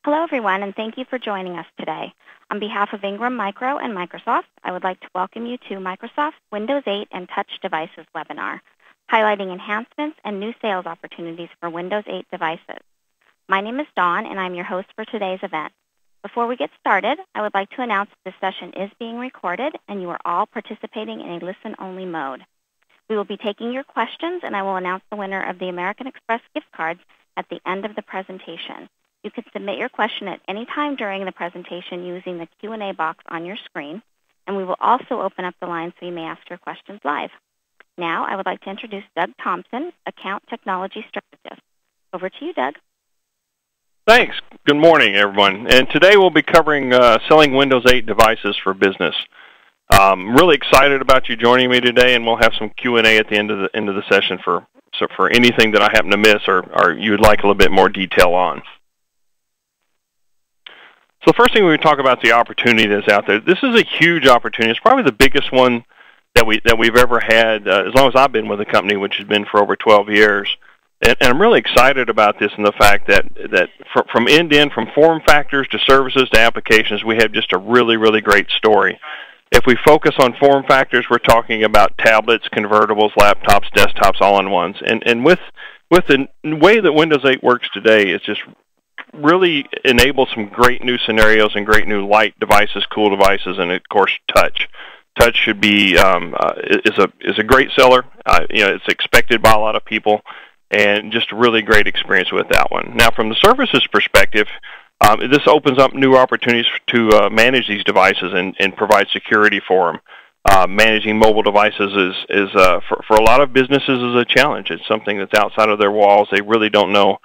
Hello, everyone, and thank you for joining us today. On behalf of Ingram Micro and Microsoft, I would like to welcome you to Microsoft's Windows 8 and Touch Devices webinar, highlighting enhancements and new sales opportunities for Windows 8 devices. My name is Dawn, and I'm your host for today's event. Before we get started, I would like to announce this session is being recorded, and you are all participating in a listen-only mode. We will be taking your questions, and I will announce the winner of the American Express gift cards at the end of the presentation. You can submit your question at any time during the presentation using the Q&A box on your screen, and we will also open up the line so you may ask your questions live. Now, I would like to introduce Doug Thompson, Account Technology Strategist. Over to you, Doug. Thanks. Good morning, everyone. And today we'll be covering selling Windows 8 devices for business. I'm really excited about you joining me today, and we'll have some Q&A at the end of the session for anything that I happen to miss or you would like a little bit more detail on. So the first thing we would talk about the opportunity that's out there. This is a huge opportunity. It's probably the biggest one that we've ever had as long as I've been with the company, which has been for over 12 years. And I'm really excited about this and the fact that from end to end, from form factors to services to applications, we have just a really, really great story. If we focus on form factors, we're talking about tablets, convertibles, laptops, desktops, all-in-ones. And with the way that Windows 8 works today, it's just really enables some great new scenarios and great new light devices, cool devices, and of course touch. Touch should be is a great seller. It's expected by a lot of people, and just a really great experience with that one. Now, from the services perspective, this opens up new opportunities to manage these devices and provide security for them. Managing mobile devices is for a lot of businesses is a challenge. It's something that's outside of their walls. They really don't know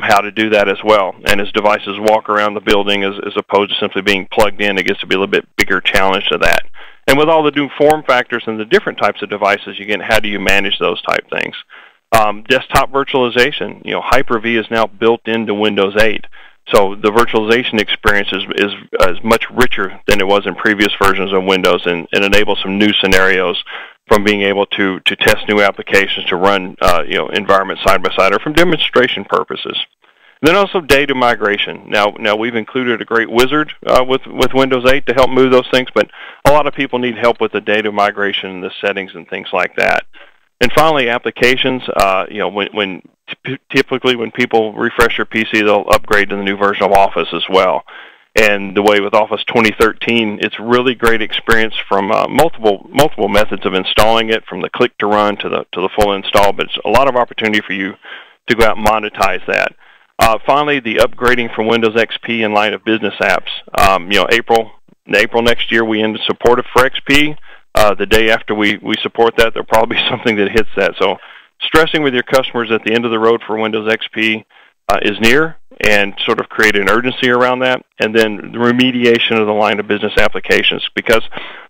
how to do that as well. And as devices walk around the building as opposed to simply being plugged in, it gets to be a little bit bigger challenge to that. And with all the new form factors and the different types of devices, again, how do you manage those type things? Desktop virtualization, Hyper-V is now built into Windows 8. So the virtualization experience is much richer than it was in previous versions of Windows, and enables some new scenarios from being able to test new applications, to run environments side by side, or from demonstration purposes. And then also data migration. Now we've included a great wizard with Windows 8 to help move those things, but a lot of people need help with the data migration and the settings and things like that. And finally, applications. Typically when people refresh their PC, they'll upgrade to the new version of Office as well. And the way with Office 2013, it's really great experience from multiple methods of installing it, from the click to run to the full install. But it's a lot of opportunity for you to go out and monetize that. Finally, the upgrading from Windows XP in line of business apps. April next year, we end support for XP. The day after we support that, there'll probably be something that hits that. So stressing with your customers at the end of the road for Windows XP is near, and sort of create an urgency around that. And then the remediation of the line of business applications, because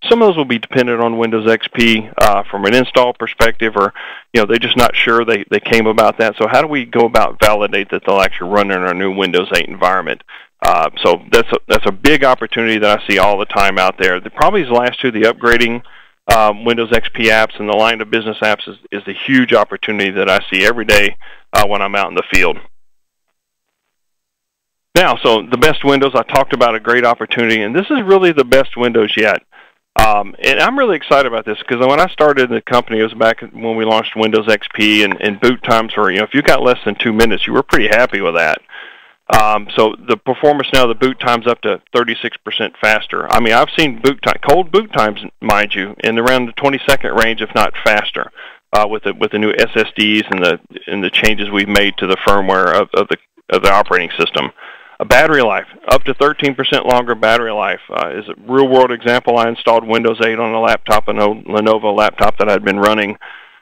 some of those will be dependent on Windows XP from an install perspective, or they're just not sure they came about that. So how do we go about validate that they'll actually run in our new Windows 8 environment? So that's a big opportunity that I see all the time out there. Probably the last two, the upgrading Windows XP apps and the line of business apps is a huge opportunity that I see every day when I'm out in the field. Now, so the best Windows, I talked about a great opportunity, and this is really the best Windows yet. And I'm really excited about this because when I started the company, it was back when we launched Windows XP, and boot times were, if you got less than 2 minutes, you were pretty happy with that. So the performance now, the boot time's up to 36% faster. I mean, I've seen cold boot times, mind you, in around the 20-second range, if not faster, with the new SSDs and the changes we've made to the firmware of the operating system. A battery life, up to 13% longer battery life. Is a real-world example. I installed Windows 8 on a laptop, an old Lenovo laptop that I'd been running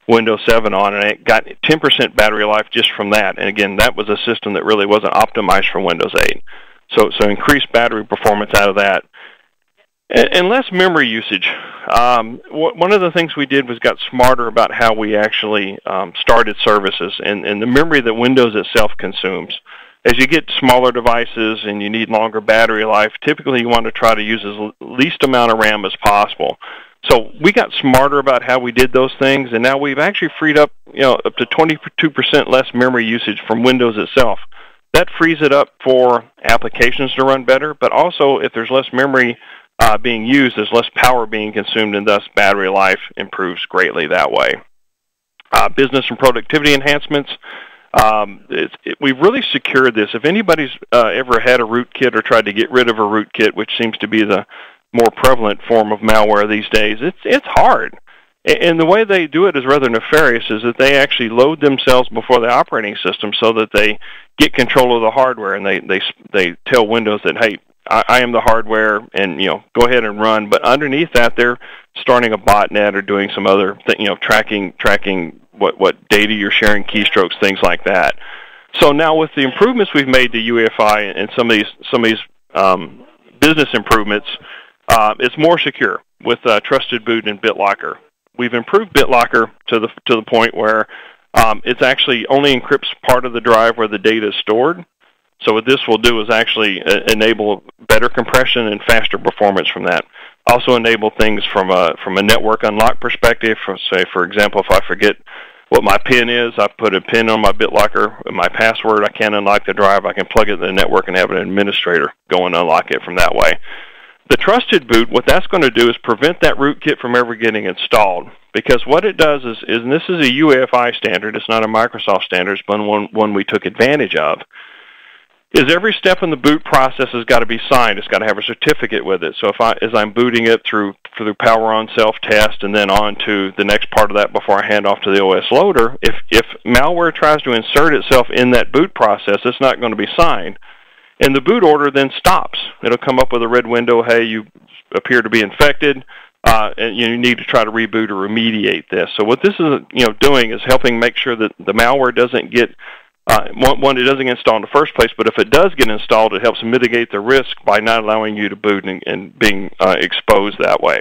Windows 7 on, and it got 10% battery life just from that. And again, that was a system that really wasn't optimized for Windows 8. So increased battery performance out of that. And less memory usage. One of the things we did was got smarter about how we actually started services and the memory that Windows itself consumes. As you get smaller devices and you need longer battery life, typically you want to try to use as least amount of RAM as possible. So we got smarter about how we did those things, and now we've actually freed up, up to 22% less memory usage from Windows itself That frees it up for applications to run better, but also if there's less memory being used, there's less power being consumed, and thus battery life improves greatly that way. Business and productivity enhancements. We've really secured this. If anybody's ever had a rootkit or tried to get rid of a rootkit, which seems to be the more prevalent form of malware these days, it's hard. And the way they do it is rather nefarious, is that they actually load themselves before the operating system so that they get control of the hardware, and they tell Windows that, hey, I am the hardware, and go ahead and run. But underneath that, they're starting a botnet or doing some other thing, tracking what data you're sharing, keystrokes, things like that. So now with the improvements we've made to UEFI and some of these business improvements, it's more secure with Trusted Boot and BitLocker. We've improved BitLocker to the point where it's actually only encrypts part of the drive where the data is stored. So what this will do is actually enable better compression and faster performance from that. Also enable things from a network unlock perspective. For example, if I forget what my PIN is, I put a PIN on my BitLocker, my password, I can't unlock the drive, I can plug it in the network and have an administrator go and unlock it from that way. The Trusted Boot, what that's going to do is prevent that rootkit from ever getting installed. Because what it does is and this is a UEFI standard, it's not a Microsoft standard, but one we took advantage of, is every step in the boot process has got to be signed. It's got to have a certificate with it. So as I'm booting it through power on self-test and then on to the next part of that before I hand off to the OS loader, if malware tries to insert itself in that boot process, it's not going to be signed. And the boot order then stops. It'll come up with a red window, hey, you appear to be infected, and you need to try to reboot or remediate this. So what this is doing is helping make sure that the malware doesn't get, it doesn't get installed in the first place, but if it does get installed, it helps mitigate the risk by not allowing you to boot and being exposed that way.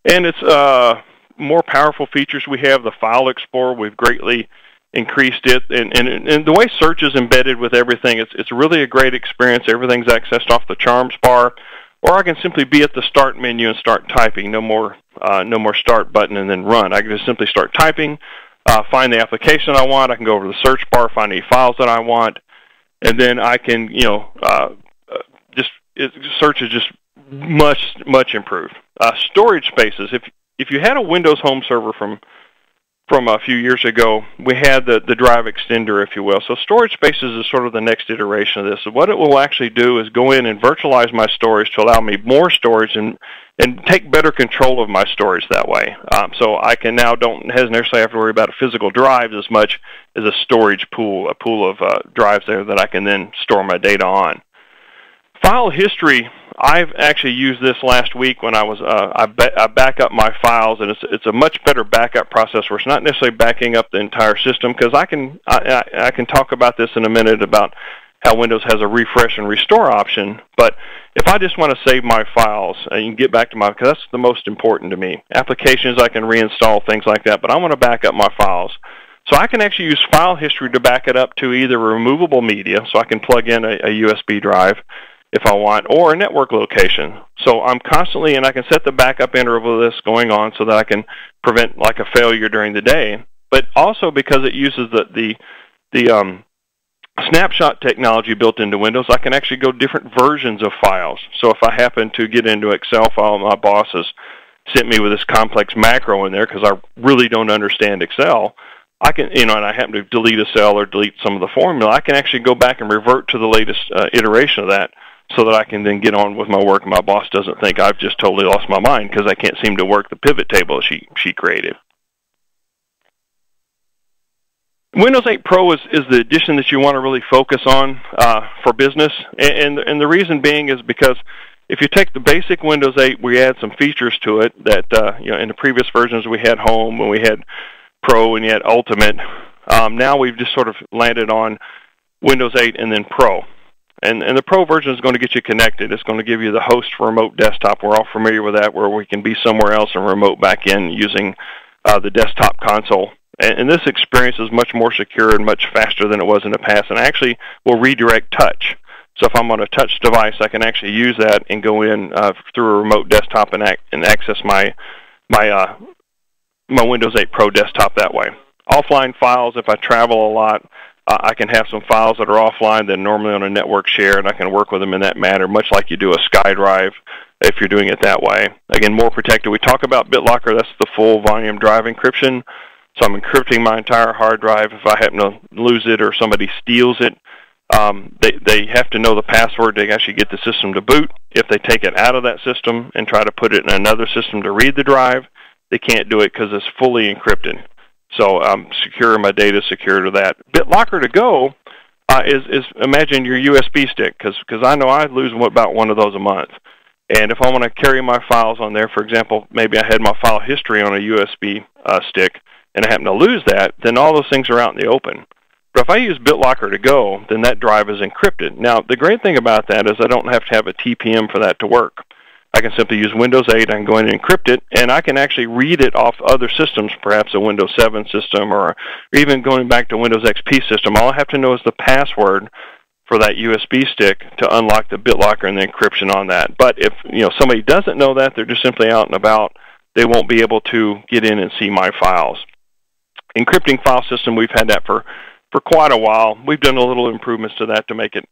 And it's more powerful features we have. The File Explorer, we've greatly increased it, and the way search is embedded with everything, it's really a great experience. Everything's accessed off the Charms bar, or I can simply be at the Start menu and start typing. No more Start button and then run. I can just simply start typing, find the application I want. I can go over to the search bar, find any files that I want, and then I can search is just much improved. Storage spaces. If you had a Windows Home Server from a few years ago, we had the drive extender, if you will. So storage spaces is sort of the next iteration of this. So what it will actually do is go in and virtualize my storage to allow me more storage and take better control of my storage that way. So I can now don't necessarily have to worry about a physical drive as much as a storage pool, a pool of drives there that I can then store my data on. File history. I've actually used this last week when I back up my files, and it's a much better backup process where it's not necessarily backing up the entire system, because I can talk about this in a minute about how Windows has a refresh and restore option. But if I just want to save my files and get back to because that's the most important to me. Applications I can reinstall, things like that, but I want to back up my files. So I can actually use file history to back it up to either removable media, so I can plug in a USB drive if I want, or a network location. So I'm constantly, and I can set the backup interval of this going on so that I can prevent like a failure during the day. But also because it uses the snapshot technology built into Windows, I can actually go different versions of files. So if I happen to get into Excel file, my boss has sent me with this complex macro in there because I really don't understand Excel, I can, and I happen to delete a cell or delete some of the formula, I can actually go back and revert to the latest iteration of that, so that I can then get on with my work and my boss doesn't think I've just totally lost my mind because I can't seem to work the pivot table she created. Windows 8 Pro is the edition that you want to really focus on for business, and the reason being is because if you take the basic Windows 8, we add some features to it that in the previous versions we had Home and we had Pro and you had Ultimate. Now we've just sort of landed on Windows 8 and then Pro. And the Pro version is going to get you connected. It's going to give you the host for remote desktop. We're all familiar with that, where we can be somewhere else and remote back in using the desktop console. And this experience is much more secure and much faster than it was in the past, and actually will redirect touch. So if I'm on a touch device, I can actually use that and go in through a remote desktop and access my Windows 8 Pro desktop that way. Offline files, if I travel a lot, I can have some files that are offline that are normally on a network share, and I can work with them in that manner, much like you do a SkyDrive if you're doing it that way. Again, more protected. We talk about BitLocker. That's the full volume drive encryption. So I'm encrypting my entire hard drive. If I happen to lose it or somebody steals it, they have to know the password to actually get the system to boot. If they take it out of that system and try to put it in another system to read the drive, they can't do it because it's fully encrypted. So I'm secure, my data is secure to that. BitLocker to go is imagine your USB stick, because I know I lose about one of those a month. And if I want to carry my files on there, for example, maybe I had my file history on a USB stick, and I happen to lose that, then all those things are out in the open. But if I use BitLocker to go, then that drive is encrypted. Now, the great thing about that is I don't have to have a TPM for that to work. I can simply use Windows 8, I can go in and encrypt it, and I can actually read it off other systems, perhaps a Windows 7 system, or even going back to Windows XP system. All I have to know is the password for that USB stick to unlock the BitLocker and the encryption on that. But if somebody doesn't know that, they're just simply out and about, they won't be able to get in and see my files. Encrypting file system, we've had that for quite a while. We've done a little improvements to that to make it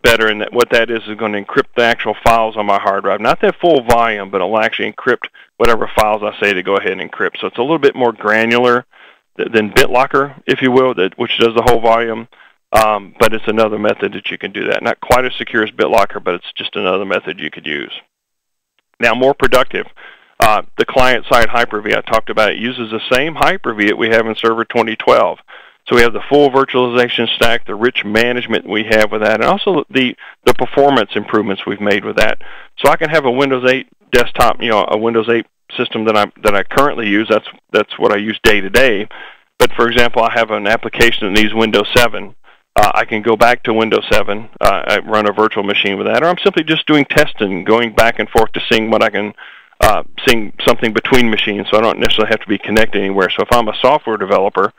better, and what that is going to encrypt the actual files on my hard drive. Not that full volume, but it'll actually encrypt whatever files I say to go ahead and encrypt. So it's a little bit more granular than BitLocker, if you will, which does the whole volume, but it's another method that you can do that. Not quite as secure as BitLocker, but it's just another method you could use. Now, more productive. The client-side Hyper-V, I talked about, it uses the same Hyper-V that we have in Server 2012. So we have the full virtualization stack, the rich management we have with that, and also the performance improvements we've made with that. So I can have a Windows 8 desktop, a Windows 8 system that I currently use. That's what I use day to day. But for example, I have an application that needs Windows 7. I can go back to Windows 7. I run a virtual machine with that, or I'm simply just doing testing, going back and forth to seeing what I can, seeing something between machines. So I don't necessarily have to be connected anywhere. So if I'm a software developer,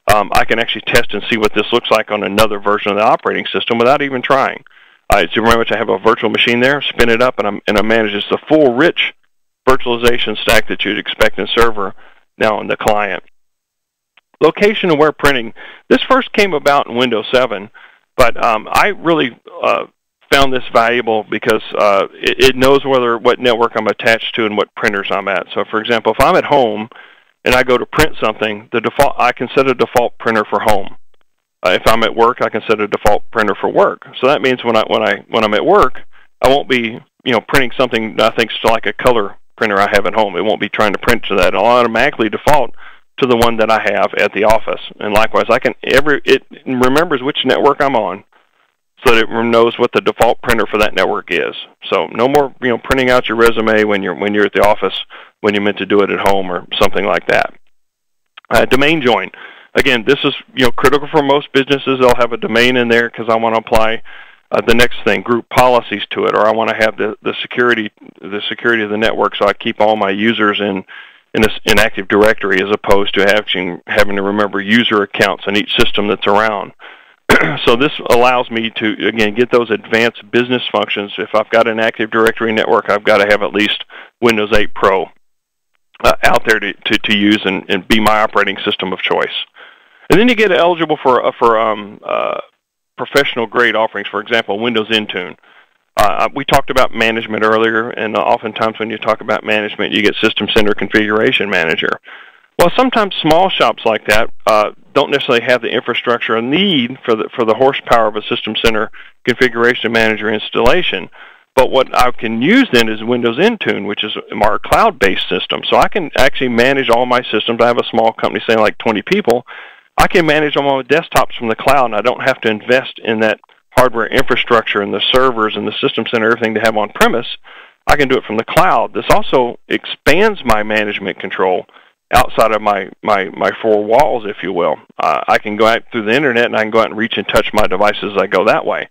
I can actually test and see what this looks like on another version of the operating system without even trying. So remember, I have a virtual machine there, spin it up, and I manage the full rich virtualization stack that you'd expect in server now on the client. Location-aware printing. This first came about in Windows 7, but I really found this valuable because it knows what network I'm attached to and what printers I'm at. So, for example, if I'm at home and I go to print something, I can set a default printer for home. If I'm at work, I can set a default printer for work. So that means when I'm at work, I won't be printing something I think is like a color printer I have at home. It won't be trying to print to that. It'll automatically default to the one that I have at the office. And likewise, it remembers which network I'm on, so that it knows what the default printer for that network is. So no more printing out your resume when you're at the office when you meant to do it at home or something like that. Domain join. Again, this is critical for most businesses. They'll have a domain in there because I want to apply the next thing, group policies to it, or I want to have the security of the network, so I keep all my users in Active Directory as opposed to having to remember user accounts in each system that's around. So this allows me to, again, get those advanced business functions. If I've got an Active Directory network, I've got to have at least Windows 8 Pro out there to use and be my operating system of choice. And then you get eligible for professional-grade offerings, for example, Windows Intune. We talked about management earlier, and oftentimes when you talk about management, you get System Center Configuration Manager. Well, sometimes small shops like that don't necessarily have the infrastructure or need for the horsepower of a System Center Configuration Manager installation. But what I can use then is Windows Intune, which is our cloud-based system. So I can actually manage all my systems. I have a small company, say like 20 people. I can manage all my desktops from the cloud, and I don't have to invest in that hardware infrastructure and the servers and the System Center, everything to have on premise. I can do it from the cloud. This also expands my management control outside of my four walls, if you will. I can go out through the internet, and I can go out and reach and touch my devices as I go that way.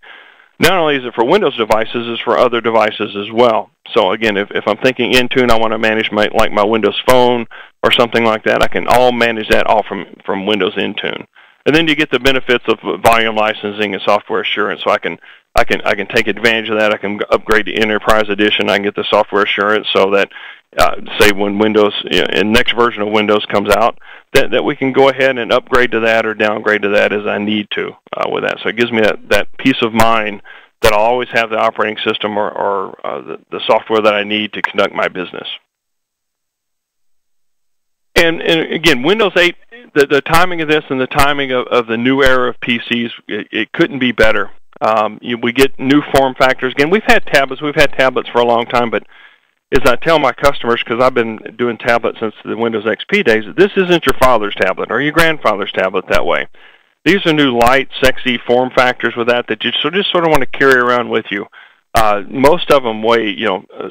Not only is it for Windows devices, it's for other devices as well. So again, if I'm thinking Intune, I want to manage my Windows Phone or something like that, I can all manage that all from Windows Intune. And then you get the benefits of volume licensing and software assurance. So I can take advantage of that. I can upgrade to Enterprise Edition. I can get the software assurance so that, say, when Windows, and next version of Windows comes out, that we can go ahead and upgrade to that or downgrade to that as I need to with that. So it gives me that peace of mind that I'll always have the operating system or the software that I need to conduct my business. And again, Windows 8, the timing of this and the timing of the new era of PCs, it couldn't be better. We get new form factors. Again, we've had tablets for a long time, but as I tell my customers, because I've been doing tablets since the Windows XP days, this isn't your father's tablet or your grandfather's tablet that way. These are new light, sexy form factors with that you just sort of want to carry around with you. Most of them weigh,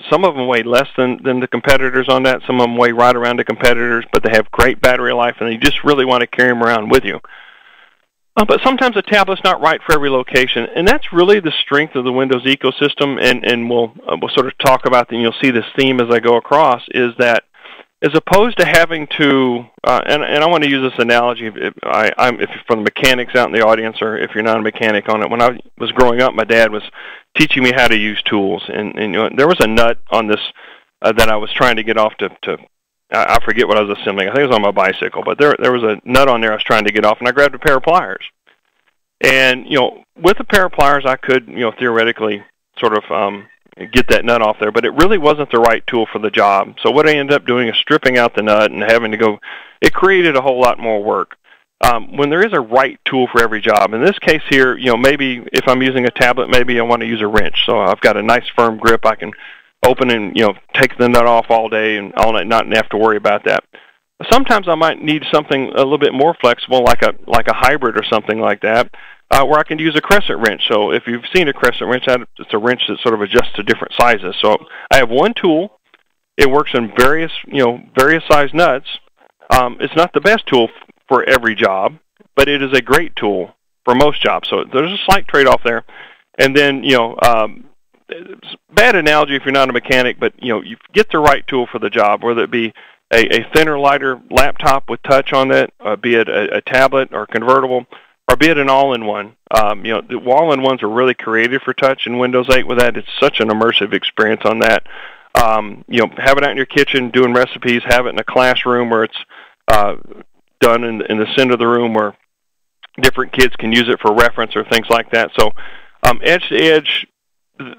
some of them weigh less than the competitors on that. Some of them weigh right around the competitors, but they have great battery life, and you just really want to carry them around with you. But sometimes a tablet's not right for every location, and that's really the strength of the Windows ecosystem. And we'll sort of talk about, and you'll see this theme as I go across, is that as opposed to having to, and I want to use this analogy, if for the mechanics out in the audience, or if you're not a mechanic on it. When I was growing up, my dad was teaching me how to use tools, and there was a nut on this that I was trying to get off to I forget what I was assembling. I think it was on my bicycle, but there was a nut on there I was trying to get off, and I grabbed a pair of pliers. And with a pair of pliers, I could theoretically sort of get that nut off there, but it really wasn't the right tool for the job. So what I ended up doing is stripping out the nut and having to go. It created a whole lot more work. When there is a right tool for every job, in this case here, maybe if I'm using a tablet, maybe I want to use a wrench. So I've got a nice firm grip. I can open and take the nut off all day and all night, not have to worry about that. Sometimes I might need something a little bit more flexible, like a hybrid or something like that, where I can use a Crescent Wrench. So if you've seen a Crescent Wrench, it's a wrench that sort of adjusts to different sizes. So I have one tool. It works in various size nuts. It's not the best tool for every job, but it is a great tool for most jobs. So there's a slight trade-off there. And then bad analogy if you're not a mechanic, but you get the right tool for the job, whether it be a thinner, lighter laptop with touch on it, be it a tablet or convertible, or be it an all-in-one. The all-in-ones are really created for touch in Windows 8 with that. It's such an immersive experience on that. Have it out in your kitchen doing recipes, have it in a classroom where it's done in the center of the room where different kids can use it for reference or things like that. So edge to edge,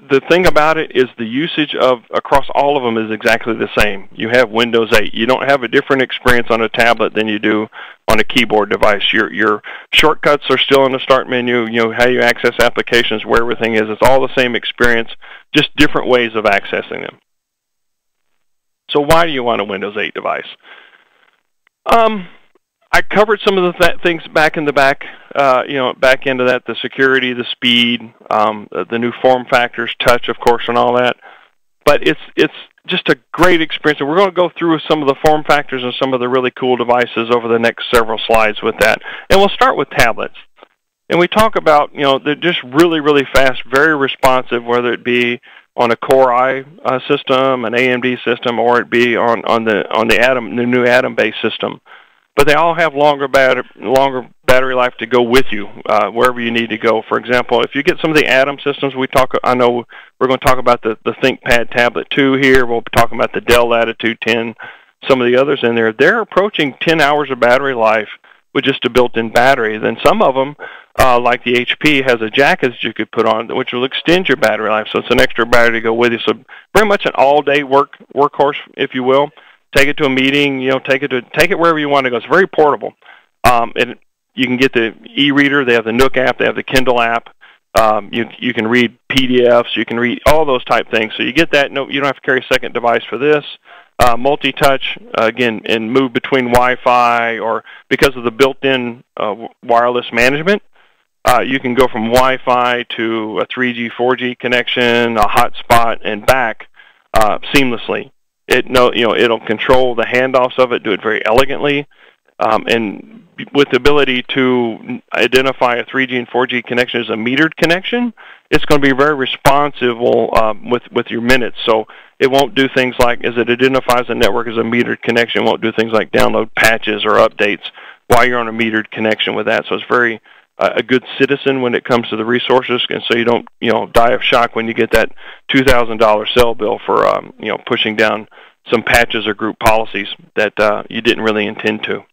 the thing about it is the usage across all of them is exactly the same. You have Windows 8. You don't have a different experience on a tablet than you do on a keyboard device. Your shortcuts are still in the start menu. How you access applications, where everything is. It's all the same experience, just different ways of accessing them. So why do you want a Windows 8 device? I covered some of the things back in the back end of that, the security, the speed, the new form factors, touch, of course, and all that. But it's just a great experience. And we're going to go through some of the form factors and some of the really cool devices over the next several slides with that. And we'll start with tablets. And we talk about, they're just really, really fast, very responsive, whether it be on a Core i system, an AMD system, or it be on the new Atom-based system. But they all have longer battery life to go with you wherever you need to go. For example, if you get some of the Atom systems, I know we're going to talk about the ThinkPad Tablet 2 here. We'll be talking about the Dell Latitude 10, some of the others in there. They're approaching 10 hours of battery life with just a built-in battery. Then some of them, like the HP, has a jacket that you could put on, which will extend your battery life. So it's an extra battery to go with you. So very much an all-day workhorse, if you will. Take it to a meeting, take it wherever you want to go. It's very portable. And you can get the e-reader. They have the Nook app. They have the Kindle app. You can read PDFs. You can read all those type things. So you get that. No, you don't have to carry a second device for this. Multi-touch, again, and move between Wi-Fi, or because of the built-in wireless management, you can go from Wi-Fi to a 3G, 4G connection, a hotspot, and back seamlessly. It'll control the handoffs of it, do it very elegantly, and with the ability to identify a 3G and 4G connection as a metered connection, it's going to be very responsive with your minutes. So it won't do things like, as it identifies a network as a metered connection, it won't do things like download patches or updates while you're on a metered connection with that. So it's very a good citizen when it comes to the resources, and so you don't die of shock when you get that $2,000 cell bill for pushing down some patches or group policies that you didn't really intend to.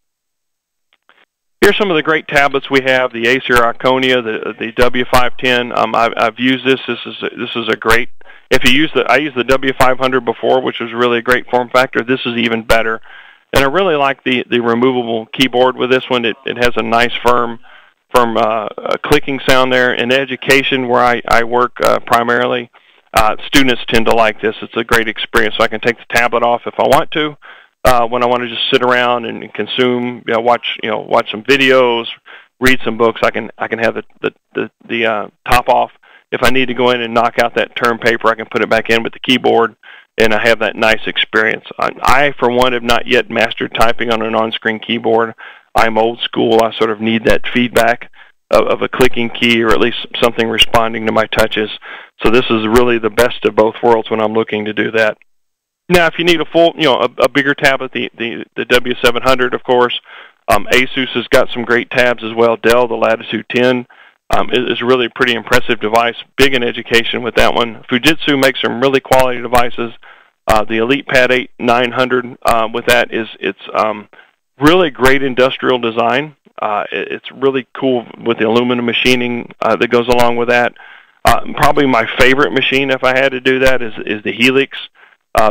Here's some of the great tablets we have: the Acer Iconia, the W510. I've used this. This is a great. If you use I used the W500 before, which was really a great form factor. This is even better, and I really like the removable keyboard with this one. It has a nice firm clicking sound there. In education, where I work primarily, students tend to like this. It's a great experience. So I can take the tablet off if I want to. When I want to just sit around and consume, watch some videos, read some books, I can have the top off. If I need to go in and knock out that term paper, I can put it back in with the keyboard, and I have that nice experience. I for one, have not yet mastered typing on an on-screen keyboard. I'm old school. I sort of need that feedback of a clicking key, or at least something responding to my touches. So this is really the best of both worlds when I'm looking to do that. Now, if you need a full, a bigger tablet, the W700, of course. Asus has got some great tabs as well. Dell, the Latitude 10, is really a pretty impressive device. Big in education with that one. Fujitsu makes some really quality devices. The ElitePad 8 900 with that it's really great industrial design. It's really cool with the aluminum machining that goes along with that. Probably my favorite machine, if I had to do that, is the Helix.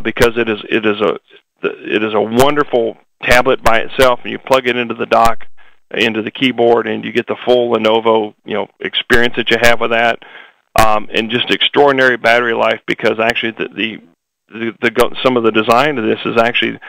Because it is a wonderful tablet by itself, and you plug it into the dock, into the keyboard, and you get the full Lenovo experience that you have with that, and just extraordinary battery life. Because actually some of the design of this is actually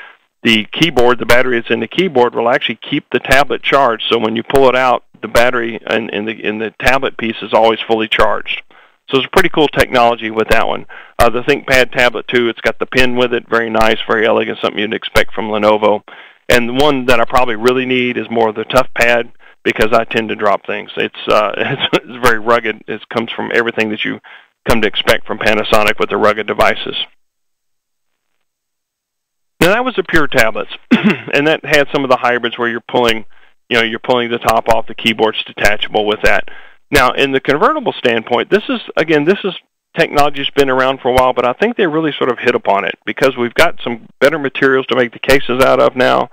the keyboard. The battery that's in the keyboard will actually keep the tablet charged. So when you pull it out, the battery in the tablet piece is always fully charged. So it's a pretty cool technology with that one. The ThinkPad Tablet, too, it's got the pen with it. Very nice, very elegant, something you'd expect from Lenovo. And the one that I probably really need is more of the ToughPad, because I tend to drop things. It's very rugged. It comes from everything that you come to expect from Panasonic with the rugged devices. Now, that was the pure tablets, and that had some of the hybrids where you're pulling the top off. The keyboard's detachable with that. Now, in the convertible standpoint, this is technology that's been around for a while, but I think they really sort of hit upon it because we've got some better materials to make the cases out of now.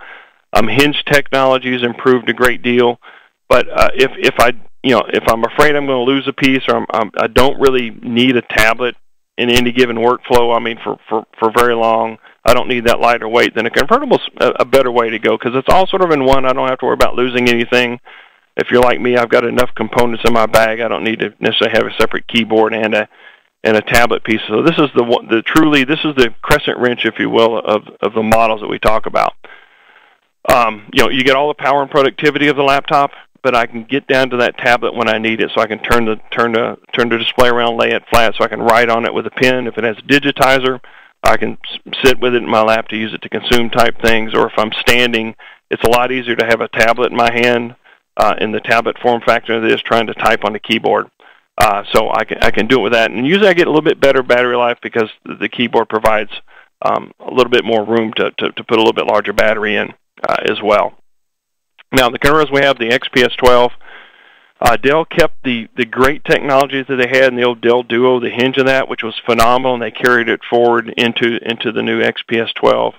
Hinge technology has improved a great deal, but if I'm afraid I'm going to lose a piece, or I don't really need a tablet in any given workflow, for very long, I don't need that lighter weight, then a convertible's a better way to go because it's all sort of in one. I don't have to worry about losing anything. If you're like me, I've got enough components in my bag. I don't need to necessarily have a separate keyboard and a tablet piece. So this is the Crescent Wrench, if you will, of the models that we talk about. You get all the power and productivity of the laptop, but I can get down to that tablet when I need it. So I can turn the display around, lay it flat, so I can write on it with a pen. If it has a digitizer, I can sit with it in my lap to use it to consume type things. Or if I'm standing, it's a lot easier to have a tablet in my hand. In the tablet form factor than it is trying to type on the keyboard. So I can do it with that. And usually I get a little bit better battery life because the keyboard provides a little bit more room to put a little bit larger battery in as well. Now, the converters we have, the XPS 12. Dell kept the great technologies that they had in the old Dell Duo, the hinge of that, which was phenomenal, and they carried it forward into the new XPS 12.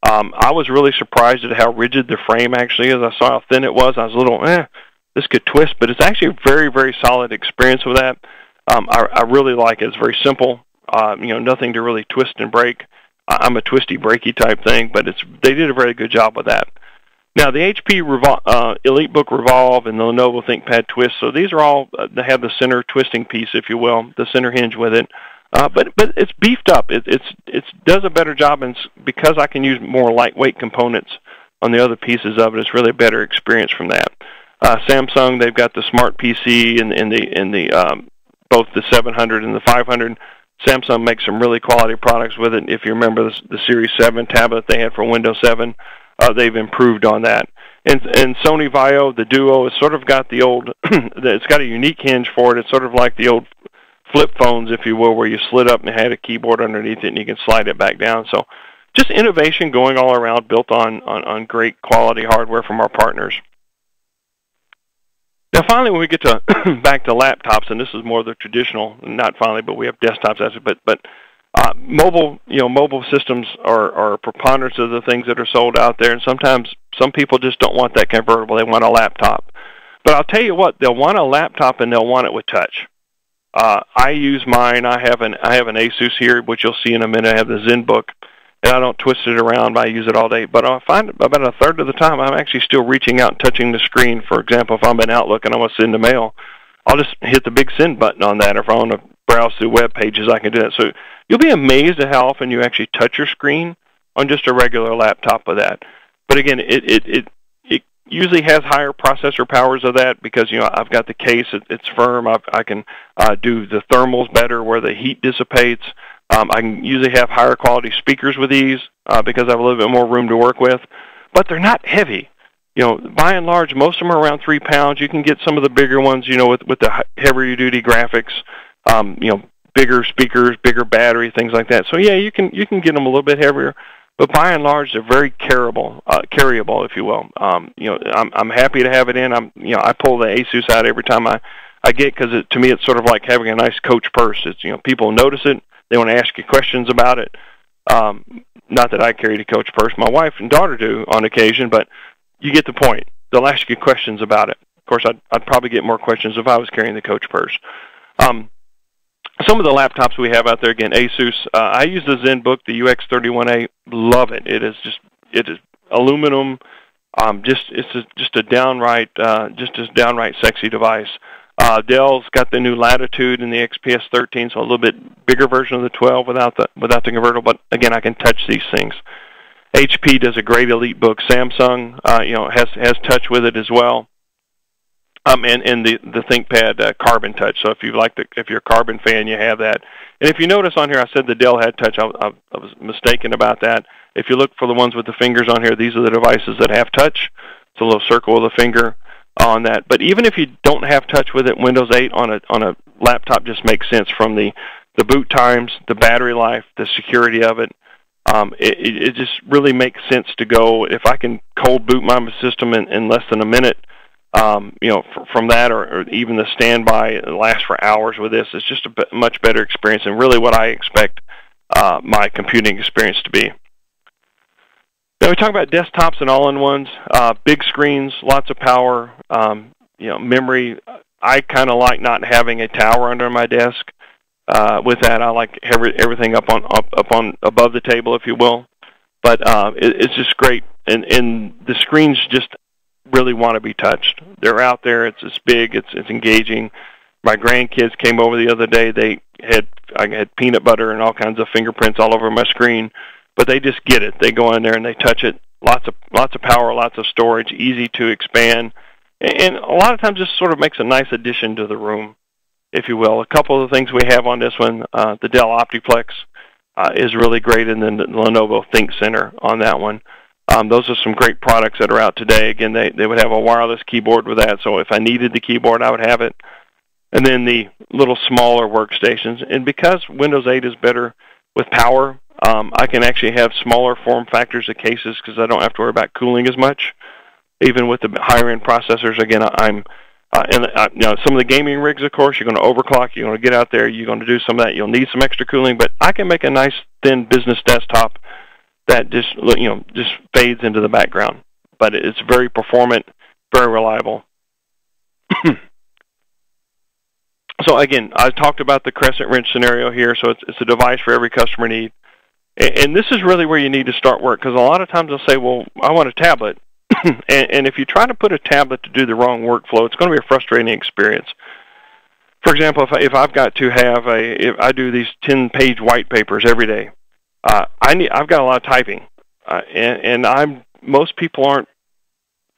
I was really surprised at how rigid the frame actually is. I saw how thin it was. I was a little, this could twist, but it's actually a very, very solid experience with that. I really like it. It's very simple. Nothing to really twist and break. I'm a twisty, breaky type thing, but they did a very good job with that. Now, the HP EliteBook Revolve and the Lenovo ThinkPad Twist, so these are all, they have the center twisting piece, if you will, the center hinge with it. But it's beefed up. It does a better job, and because I can use more lightweight components on the other pieces of it, it's really a better experience from that. Samsung, they've got the Smart PC and both the 700 and the 500. Samsung makes some really quality products with it. If you remember the Series 7 tablet they had for Windows 7, they've improved on that. And Sony Vaio, the Duo, has sort of got the old. It's got a unique hinge for it. It's sort of like the old flip phones, if you will, where you slid up and had a keyboard underneath it and you can slide it back down. So just innovation going all around, built on great quality hardware from our partners. Now, finally, when we get to back to laptops, and this is more the traditional, not finally, but we have desktops, but mobile, mobile systems are a preponderance of the things that are sold out there, and sometimes some people just don't want that convertible. They want a laptop. But I'll tell you what, they'll want a laptop and they'll want it with touch. I use mine. I have an Asus here, which you'll see in a minute. I have the ZenBook, and I don't twist it around, but I use it all day. But I find about a third of the time I'm actually still reaching out and touching the screen. For example, if I'm in Outlook and I want to send a mail, I'll just hit the big send button on that. Or if I want to browse through web pages, I can do that. So you'll be amazed at how often you actually touch your screen on just a regular laptop with that. But again, it usually has higher processor powers of that because, I've got the case, it's firm. I can do the thermals better where the heat dissipates. I can usually have higher quality speakers with these because I have a little bit more room to work with. But they're not heavy. By and large, most of them are around 3 pounds. You can get some of the bigger ones, with the heavier duty graphics, bigger speakers, bigger battery, things like that. So yeah, you can get them a little bit heavier. But by and large, they're very carryable, if you will. I'm happy to have it in. I pull the Asus out every time I get, because to me it's sort of like having a nice Coach purse. It's people notice it, they want to ask you questions about it. Not that I carry the Coach purse, my wife and daughter do on occasion, but you get the point. They'll ask you questions about it. Of course, I'd probably get more questions if I was carrying the Coach purse. Some of the laptops we have out there, again, Asus. I use the ZenBook, the UX31A. Love it. It is aluminum. It's just a downright sexy device. Dell's got the new Latitude and the XPS 13, so a little bit bigger version of the 12 without the convertible. But again, I can touch these things. HP does a great EliteBook. Samsung, has touch with it as well. And the ThinkPad Carbon Touch. So if you're a Carbon fan, you have that. And if you notice on here, I said the Dell had touch. I was mistaken about that. If you look for the ones with the fingers on here, these are the devices that have touch. It's a little circle with a finger on that. But even if you don't have touch with it, Windows 8 on a laptop just makes sense from the boot times, the battery life, the security of it. It just really makes sense to go. If I can cold boot my system in less than a minute, from that, or even the standby lasts for hours with this, it's just a much better experience and really what I expect my computing experience to be. Now we talk about desktops and all-in-ones, big screens, lots of power, memory. I kind of like not having a tower under my desk. With that, I like everything up above the table, if you will. But it's just great, and the screens just really want to be touched. They're out there. It's big. It's engaging. My grandkids came over the other day. I had peanut butter and all kinds of fingerprints all over my screen, but they just get it. They go in there and they touch it. Lots of power, lots of storage, easy to expand, and a lot of times just sort of makes a nice addition to the room, if you will. A couple of the things we have on this one, the Dell Optiplex is really great, and then the Lenovo ThinkCenter on that one. Those are some great products that are out today. Again, they would have a wireless keyboard with that, so if I needed the keyboard, I would have it. And then the little smaller workstations. And because Windows 8 is better with power, I can actually have smaller form factors of cases because I don't have to worry about cooling as much. Even with the higher-end processors, again, some of the gaming rigs, of course, you're going to overclock, you're going to get out there, you're going to do some of that, you'll need some extra cooling, but I can make a nice, thin business desktop that just fades into the background. But it's very performant, very reliable. So again, I talked about the Crescent Wrench scenario here, so it's a device for every customer need. And this is really where you need to start work, because a lot of times they'll say, well, I want a tablet. and if you try to put a tablet to do the wrong workflow, it's going to be a frustrating experience. For example, if I've got to have if I do these 10-page white papers every day, I've got a lot of typing, and most people aren't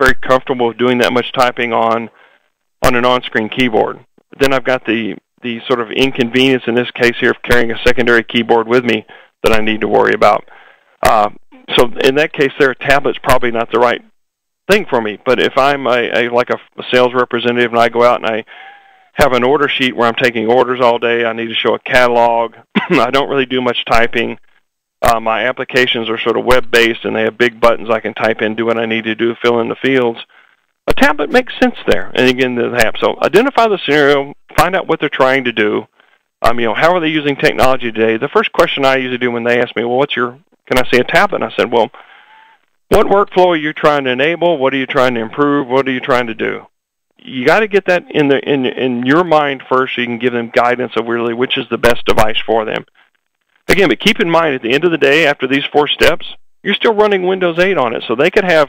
very comfortable with doing that much typing on an on-screen keyboard. Then I've got the sort of inconvenience in this case here of carrying a secondary keyboard with me that I need to worry about. So in that case, a tablet's probably not the right thing for me. But if I'm like a sales representative and I go out and I have an order sheet where I'm taking orders all day, I need to show a catalog. I don't really do much typing. My applications are sort of web-based, and they have big buttons I can type in, do what I need to do, fill in the fields. A tablet makes sense there. And again, the app. So identify the scenario, find out what they're trying to do. How are they using technology today? The first question I usually do when they ask me, well, can I see a tablet? And I said, well, what workflow are you trying to enable? What are you trying to improve? What are you trying to do? You got to get that in your mind first so you can give them guidance of really which is the best device for them. Again, but keep in mind, at the end of the day, after these 4 steps, you're still running Windows 8 on it. So they could have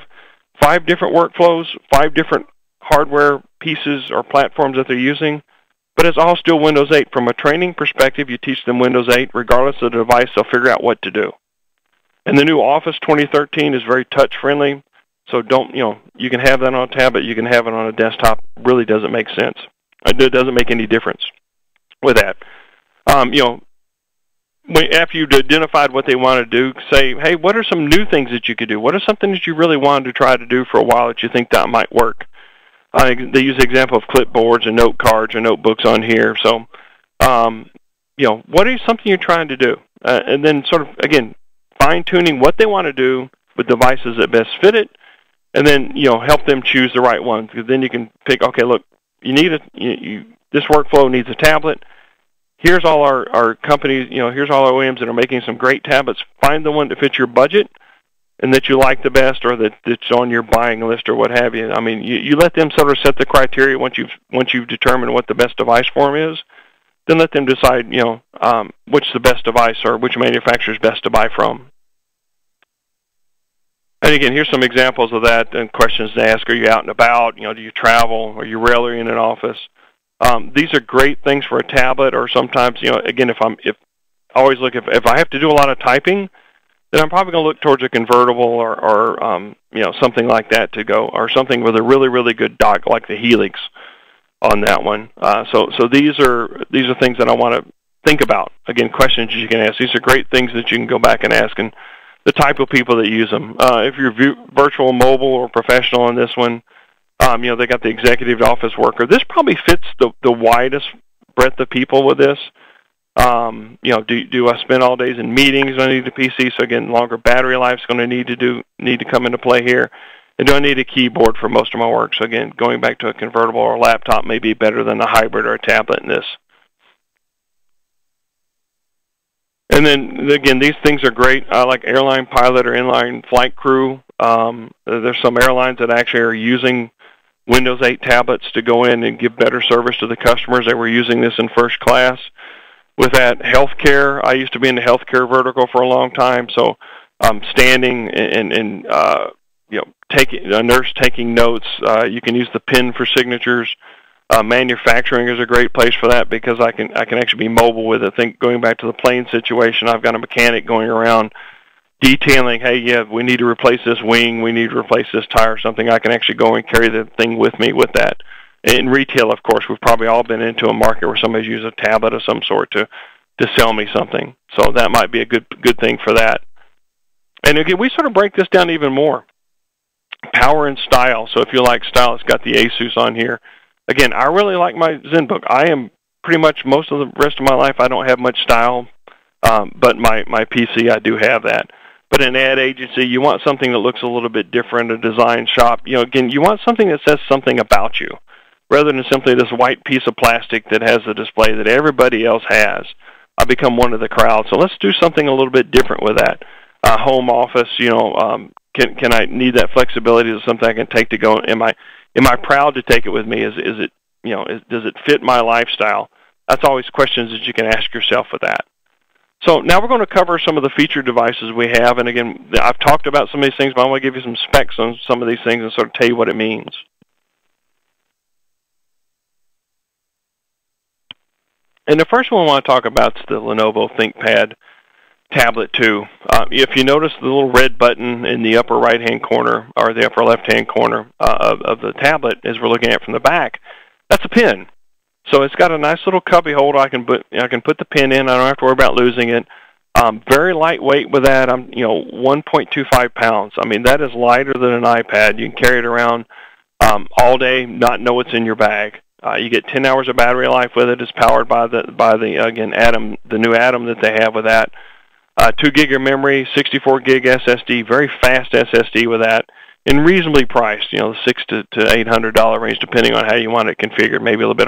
5 different workflows, 5 different hardware pieces or platforms that they're using, but it's all still Windows 8. From a training perspective, you teach them Windows 8. Regardless of the device, they'll figure out what to do. And the new Office 2013 is very touch-friendly, so you can have that on a tablet, you can have it on a desktop. Really doesn't make sense. It doesn't make any difference with that. After you've identified what they want to do, say, hey, what are some new things that you could do? What are something that you really wanted to try to do for a while that you think that might work? They use the example of clipboards and note cards or notebooks on here. So, what is something you're trying to do? And then sort of, again, fine-tuning what they want to do with devices that best fit it, and then, help them choose the right one. Because then you can pick, okay, look, this workflow needs a tablet. Here's all our companies, here's all our OEMs that are making some great tablets. Find the one that fits your budget and that you like the best, or that's on your buying list or what have you. You let them sort of set the criteria once you've determined what the best device for them is. Then let them decide, which the best device or which manufacturer is best to buy from. And again, here's some examples of that and questions to ask. Are you out and about? Do you travel? Are you rarely in an office? These are great things for a tablet, or sometimes, again, if I have to do a lot of typing, then I'm probably going to look towards a convertible or something like that to go, or something with a really, really good dock like the Helix on that one. So these are things that I want to think about. Again, questions you can ask. These are great things that you can go back and ask, and the type of people that use them. If you're virtual, mobile, or professional in this one, they got the executive office worker. This probably fits the widest breadth of people with this. Do I spend all days in meetings? Do I need a PC? So again, longer battery life is going to need to come into play here. And do I need a keyboard for most of my work? So again, going back to a convertible or a laptop may be better than a hybrid or a tablet in this. And then, again, these things are great. I like Airline Pilot or Inline Flight Crew. There's some airlines that actually are using Windows 8 tablets to go in and give better service to the customers. They were using this in first class. With that, healthcare, I used to be in the healthcare vertical for a long time, so standing and a nurse taking notes. You can use the pen for signatures. Manufacturing is a great place for that because I can actually be mobile with it. Think going back to the plane situation, I've got a mechanic going around detailing, hey, yeah, we need to replace this wing, we need to replace this tire or something. I can actually go and carry the thing with me with that. In retail, of course, we've probably all been into a market where somebody's used a tablet of some sort to sell me something. So that might be a good thing for that. And again, we sort of break this down even more. Power and style. So if you like style, it's got the Asus on here. Again, I really like my ZenBook. I am pretty much most of the rest of my life, I don't have much style, but my PC, I do have that. But in an ad agency, you want something that looks a little bit different, a design shop. Again, you want something that says something about you, rather than simply this white piece of plastic that has a display that everybody else has. I become one of the crowd. So let's do something a little bit different with that. Home office, can I need that flexibility? Is it something I can take to go? Am I proud to take it with me? Is it does it fit my lifestyle? That's always questions that you can ask yourself with that. So now we're going to cover some of the featured devices we have. And again, I've talked about some of these things, but I want to give you some specs on some of these things and sort of tell you what it means. And the first one I want to talk about is the Lenovo ThinkPad Tablet 2. If you notice the little red button in the upper right-hand corner or the upper left-hand corner of the tablet as we're looking at from the back, that's a pen. So it's got a nice little cubby holder. I can put the pen in. I don't have to worry about losing it. Very lightweight with that. I'm 1.25 pounds. I mean, that is lighter than an iPad. You can carry it around all day, not know what's in your bag. You get 10 hours of battery life with it. It's powered by the again Atom, the new Atom that they have with that. 2 gig of memory, 64 gig SSD, very fast SSD with that. and reasonably priced, you know, the $600 to $800 range, depending on how you want it configured. Maybe a little bit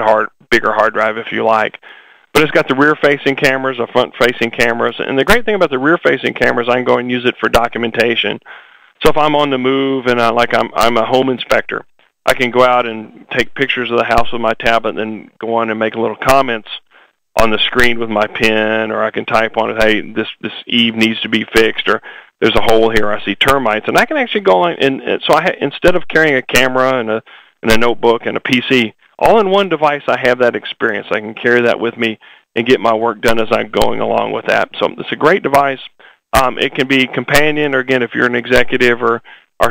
bigger hard drive if you like. But it's got the rear-facing cameras, the front-facing cameras, and the great thing about the rear-facing cameras, I can go and use it for documentation. So if I'm on the move and I'm a home inspector, I can go out and take pictures of the house with my tablet, and then go on and make little comments on the screen with my pen, or I can type on it, hey, this eave needs to be fixed, or there's a hole here, I see termites, and I can actually go on and so instead of carrying a camera and a notebook and a PC, all in one device, I have that experience. I can carry that with me and get my work done as I'm going along with that. So it's a great device. It can be companion, or again, if you're an executive or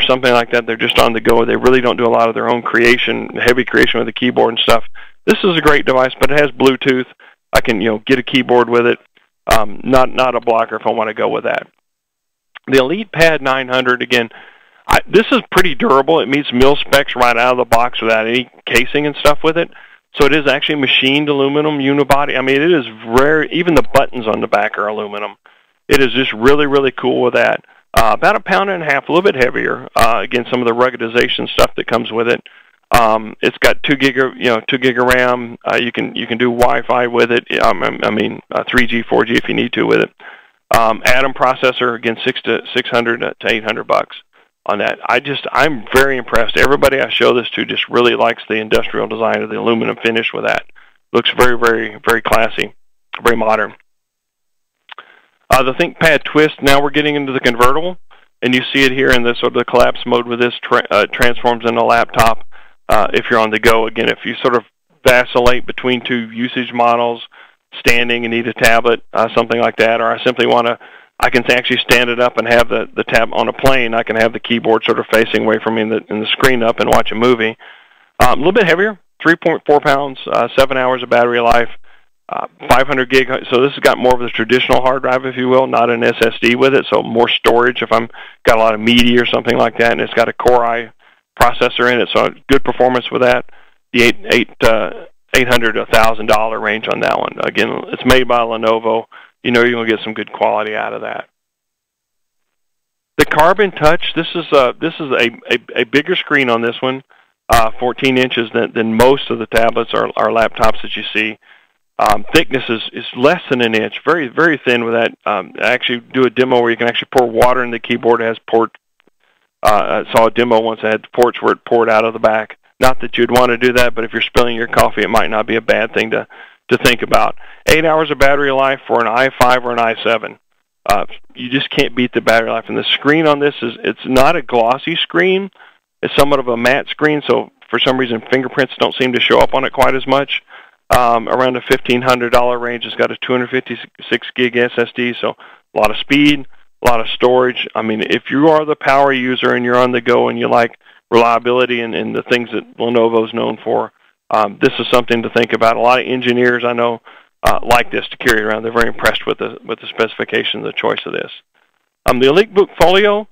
something like that, they're just on the go. They really don't do a lot of their own creation, heavy creation with the keyboard and stuff. This is a great device, but it has Bluetooth. I can, you know, get a keyboard with it. Not a blocker if I want to go with that. The ElitePad 900, again, this is pretty durable. It meets mil specs right out of the box without any casing and stuff with it. So it is actually machined aluminum unibody. I mean, it is rare. Even the buttons on the back are aluminum. It is just really, really cool with that. About 1.5 pounds, a little bit heavier. Again, some of the ruggedization stuff that comes with it. It's got 2 gig of RAM. You can do Wi-Fi with it. 3G, 4G if you need to with it. Atom processor, again, $600 to $800 on that. I'm very impressed. Everybody I show this to just really likes the industrial design of the aluminum finish with that. Looks very, very, very classy, very modern. The ThinkPad Twist, now we're getting into the convertible, and you see it here in the sort of the collapse mode with this transforms into a laptop. If you're on the go, again, if you sort of vacillate between 2 usage models, standing and need a tablet, something like that, or I simply I can actually stand it up and have the tab on a plane. I can have the keyboard sort of facing away from me and the screen up and watch a movie. A little bit heavier, 3.4 pounds, 7 hours of battery life, 500 gig. So this has got more of the traditional hard drive, if you will, not an SSD with it, so more storage if I'm got a lot of media or something like that, and it's got a Core i processor in it, so good performance with that. The $800 to $1,000 range on that one. Again, it's made by Lenovo. You know you're going to get some good quality out of that. The Carbon Touch, this is a bigger screen on this one, 14 inches than most of the tablets or laptops that you see. Thickness is less than an inch, very, very thin with that. I actually do a demo where you can actually pour water in the keyboard. It has port. I saw a demo once that had ports where it poured out of the back. Not that you'd want to do that, but if you're spilling your coffee, it might not be a bad thing to think about. 8 hours of battery life for an i5 or an i7. You just can't beat the battery life. And the screen on this it's not a glossy screen. It's somewhat of a matte screen, so for some reason fingerprints don't seem to show up on it quite as much. Around the $1,500 range. It's got a 256 gig SSD, so a lot of speed, a lot of storage. I mean, if you are the power user and you're on the go and you like reliability and the things that Lenovo's known for, this is something to think about. A lot of engineers I know like this to carry around. They're very impressed with the specifications, the choice of this. The EliteBook Folio,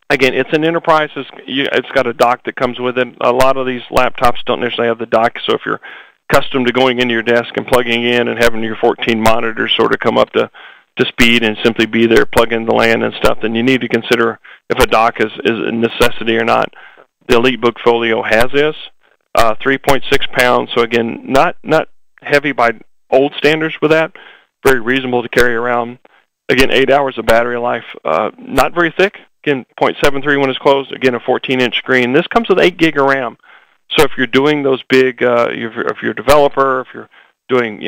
again, it's an enterprise. It's got a dock that comes with it. A lot of these laptops don't necessarily have the dock, so if you're accustomed to going into your desk and plugging in and having your 14 monitors sort of come up to speed and simply be there, plug in the LAN and stuff, then you need to consider if a dock is a necessity or not. The EliteBook Folio has this, 3.6 pounds, so again, not heavy by old standards with that, very reasonable to carry around. Again, 8 hours of battery life, not very thick, again, 0.73 when it's closed, again, a 14-inch screen. This comes with 8 gig of RAM. So if you're doing those big, if you're a developer, if you're doing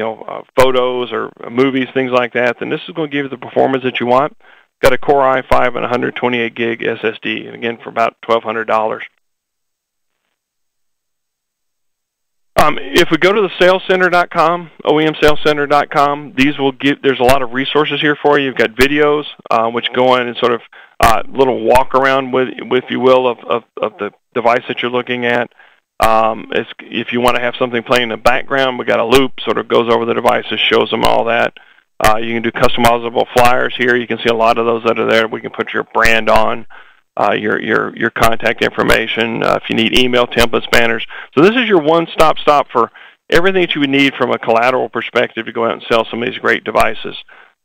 photos or movies, things like that, then this is going to give you the performance that you want. Got a Core i5 and 128 gig SSD, and again for about $1,200. If we go to the salescenter.com, OEMSalesCenter.com, these will give. There's a lot of resources here for you. You've got videos which go in and sort of little walk around with, if you will, of the device that you're looking at. If you want to have something playing in the background, we got a loop, sort of goes over the devices, shows them all that. You can do customizable flyers here. You can see a lot of those that are there. We can put your brand on, your contact information. If you need email templates, banners. So this is your one-stop stop for everything that you would need from a collateral perspective to go out and sell some of these great devices.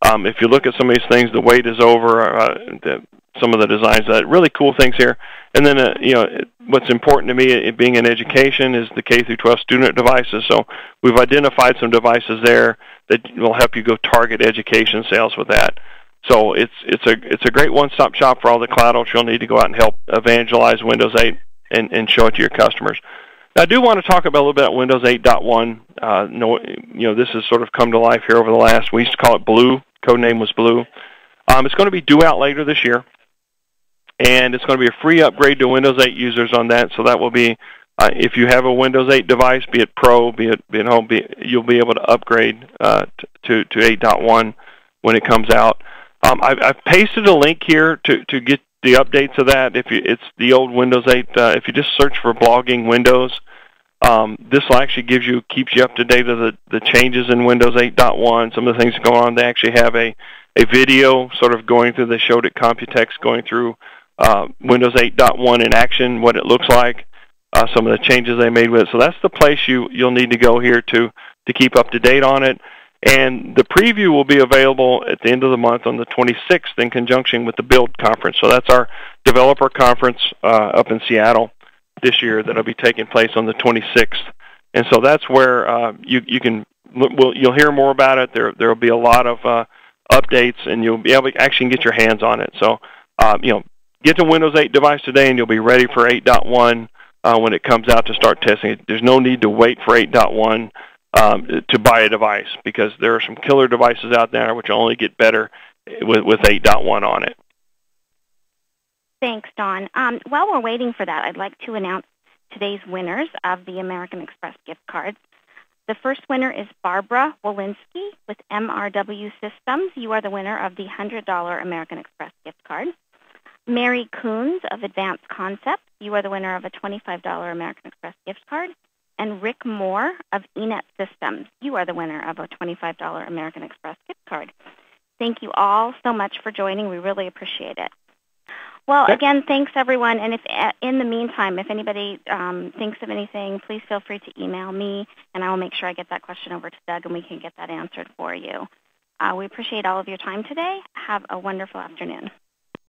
If you look at some of these things, the wait is over. some of the designs. Really cool things here. And then, what's important to me, it being in education, is the K through 12 student devices. So we've identified some devices there that will help you go target education sales with that. So it's a great one-stop shop for all the cloud you'll need to go out and help evangelize Windows 8 and show it to your customers. Now, I do want to talk about a little bit about Windows 8.1. This has sort of come to life here over the last. We used to call it Blue. Code name was Blue. It's going to be due out later this year, and it's going to be a free upgrade to Windows 8 users on that. So that will be, if you have a Windows 8 device, be it Pro, be it Home, you'll be able to upgrade to 8.1 when it comes out. I've pasted a link here to get the updates of that. It's the old Windows 8. If you just search for blogging Windows, this will actually keeps you up to date of the changes in Windows 8.1. Some of the things going on. They actually have a video sort of going through. They showed at Computex going through Windows 8.1 in action, what it looks like, some of the changes they made with it. So that's the place you'll need to go here to keep up to date on it. And the preview will be available at the end of the month on the 26th in conjunction with the Build Conference. So that's our developer conference up in Seattle this year that'll be taking place on the 26th. And so that's where you'll hear more about it. There will be a lot of updates, and you'll be able to actually get your hands on it. So get the Windows 8 device today, and you'll be ready for 8.1 when it comes out to start testing it. There's no need to wait for 8.1. To buy a device, because there are some killer devices out there which only get better with 8.1 on it. Thanks, Don. While we're waiting for that, I'd like to announce today's winners of the American Express gift cards. The first winner is Barbara Walensky with MRW Systems. You are the winner of the $100 American Express gift card. Mary Coons of Advanced Concepts. You are the winner of a $25 American Express gift card. And Rick Moore of eNet Systems. You are the winner of a $25 American Express gift card. Thank you all so much for joining. We really appreciate it. Well, again, thanks, everyone. And if in the meantime, if anybody thinks of anything, please feel free to email me, and I will make sure I get that question over to Doug, and we can get that answered for you. We appreciate all of your time today. Have a wonderful afternoon.